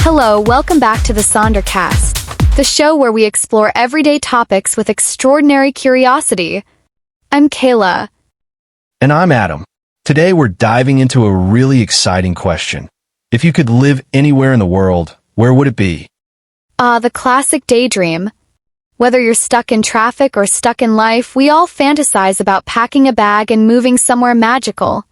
Hello, welcome back to the Sonder Cast, the show where we explore everyday topics with extraordinary curiosity. I'm Kayla. And I'm Adam. Today we're diving into a really exciting question. If you could live anywhere in the world, where would it be? The classic daydream. Whether you're stuck in traffic or stuck in life, we all fantasize about packing a bag and moving somewhere magical.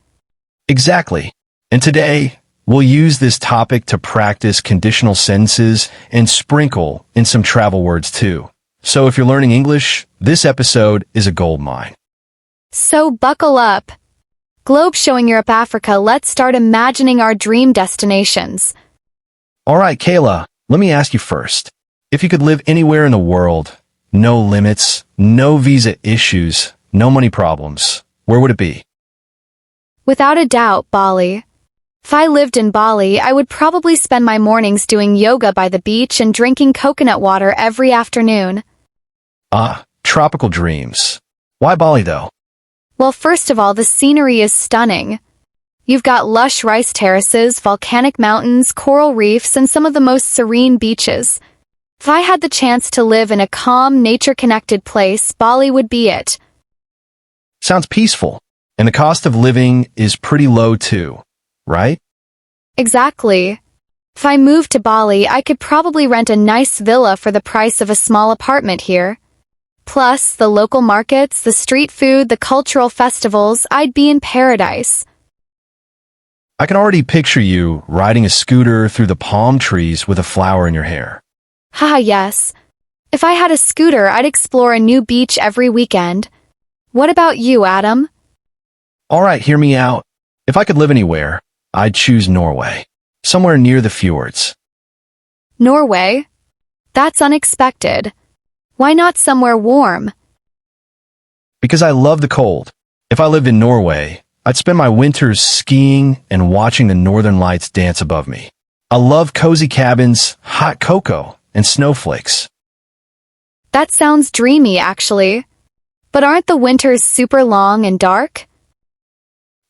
Exactly. And today, we'll use this topic to practice conditional sentences and sprinkle in some travel words too. So if you're learning English, this episode is a goldmine. So buckle up. Globe showing Europe, Africa, let's start imagining our dream destinations. All right, Kayla, let me ask you first. If you could live anywhere in the world, no limits, no visa issues, no money problems, where would it be? Without a doubt, Bali. If I lived in Bali, I would probably spend my mornings doing yoga by the beach and drinking coconut water every afternoon. Tropical dreams. Why Bali though? Well, first of all, the scenery is stunning. You've got lush rice terraces, volcanic mountains, coral reefs, and some of the most serene beaches. If I had the chance to live in a calm, nature-connected place, Bali would be it. Sounds peaceful. And the cost of living is pretty low too, right? Exactly. If I moved to Bali, I could probably rent a nice villa for the price of a small apartment here. Plus, the local markets, the street food, the cultural festivals, I'd be in paradise. I can already picture you riding a scooter through the palm trees with a flower in your hair. Haha, yes. If I had a scooter, I'd explore a new beach every weekend. What about you, Adam? All right, hear me out. If I could live anywhere, I'd choose Norway. Somewhere near the fjords. Norway? That's unexpected. Why not somewhere warm? Because I love the cold. If I lived in Norway, I'd spend my winters skiing and watching the northern lights dance above me. I love cozy cabins, hot cocoa, and snowflakes. That sounds dreamy, actually. But aren't the winters super long and dark?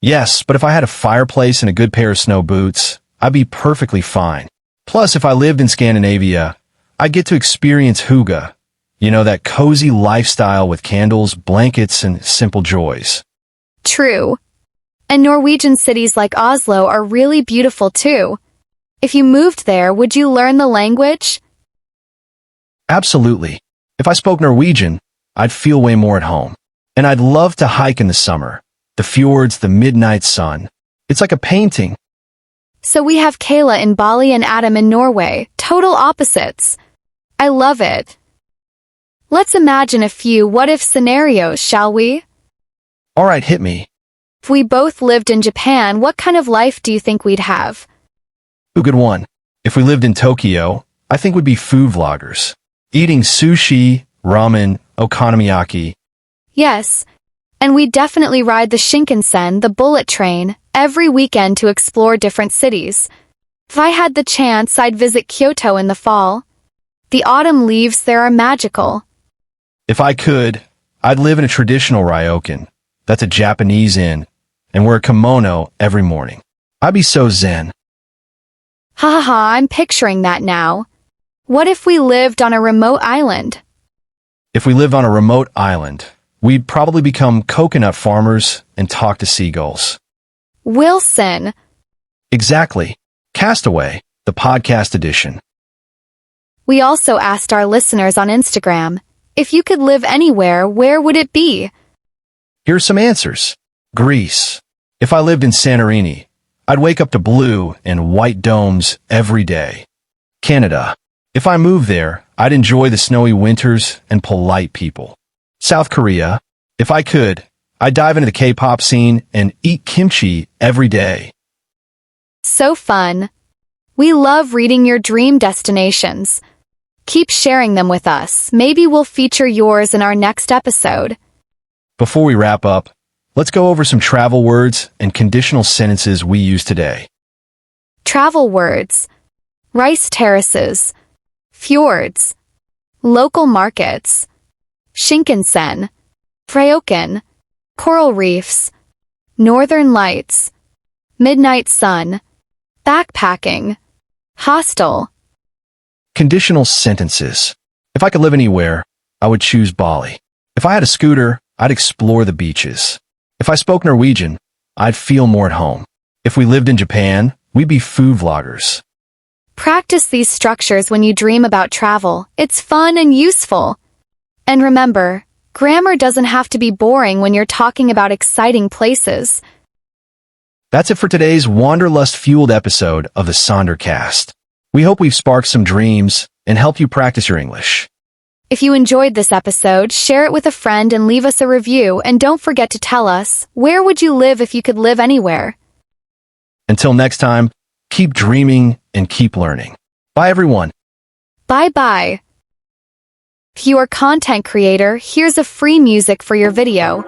Yes, but if I had a fireplace and a good pair of snow boots, I'd be perfectly fine. Plus, if I lived in Scandinavia, I'd get to experience hygge. You know, that cozy lifestyle with candles, blankets, and simple joys. True. And Norwegian cities like Oslo are really beautiful too. If you moved there, would you learn the language? Absolutely. If I spoke Norwegian, I'd feel way more at home. And I'd love to hike in the summer. The fjords, the midnight sun. It's like a painting. So we have Kayla in Bali and Adam in Norway. Total opposites. I love it. Let's imagine a few what-if scenarios, shall we? All right, hit me. If we both lived in Japan, what kind of life do you think we'd have? Ooh, good one. If we lived in Tokyo, I think we'd be food vloggers. Eating sushi, ramen, okonomiyaki. Yes. And we'd definitely ride the Shinkansen, the bullet train, every weekend to explore different cities. If I had the chance, I'd visit Kyoto in the fall. The autumn leaves there are magical. If I could, I'd live in a traditional ryokan. That's a Japanese inn, and wear a kimono every morning. I'd be so zen. Ha ha ha, I'm picturing that now. What if we lived on a remote island? If we lived on a remote island, we'd probably become coconut farmers and talk to seagulls. Wilson. Exactly. Castaway, the podcast edition. We also asked our listeners on Instagram, if you could live anywhere, where would it be? Here's some answers. Greece. If I lived in Santorini, I'd wake up to blue and white domes every day. Canada. If I moved there, I'd enjoy the snowy winters and polite people. South Korea. If I could, I'd dive into the K-pop scene and eat kimchi every day. So fun. We love reading your dream destinations. Keep sharing them with us. Maybe we'll feature yours in our next episode. Before we wrap up, let's go over some travel words and conditional sentences we use today. Travel words. Rice terraces. Fjords. Local markets. Shinkansen. Ryokan. Coral reefs. Northern lights. Midnight sun. Backpacking. Hostel. Conditional sentences. If I could live anywhere, I would choose Bali. If I had a scooter, I'd explore the beaches. If I spoke Norwegian, I'd feel more at home. If we lived in Japan, we'd be food vloggers. Practice these structures when you dream about travel. It's fun and useful. And remember, grammar doesn't have to be boring when you're talking about exciting places. That's it for today's wanderlust-fueled episode of the Sonder Cast. We hope we've sparked some dreams and helped you practice your English. If you enjoyed this episode, share it with a friend and leave us a review, and don't forget to tell us, where would you live if you could live anywhere? Until next time, keep dreaming and keep learning. Bye, everyone. Bye-bye. If you are a content creator, here's a free music for your video.